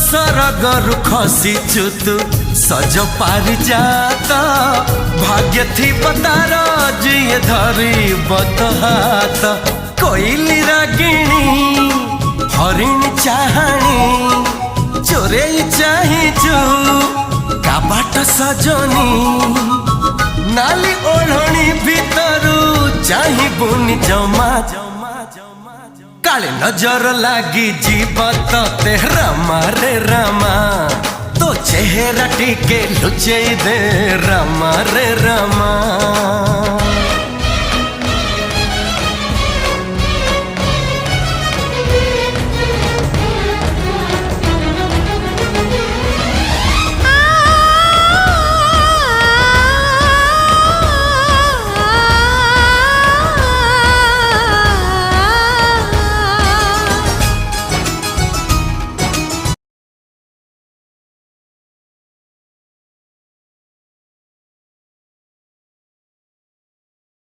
सरगरु खसीचु तू सज पारि जात भाग्य थी तार जिए धरी बत हाथ कोइली रागिणी हरिण चाहाणी चोरे चाहिचु काबाट सजनी नाली ओढ़णी भीतरू चाहिबुनी जमा काले नजर लागी जीव ते रामा रे रामा तो चेहरा टिके लुचे दे रामा रे रामा।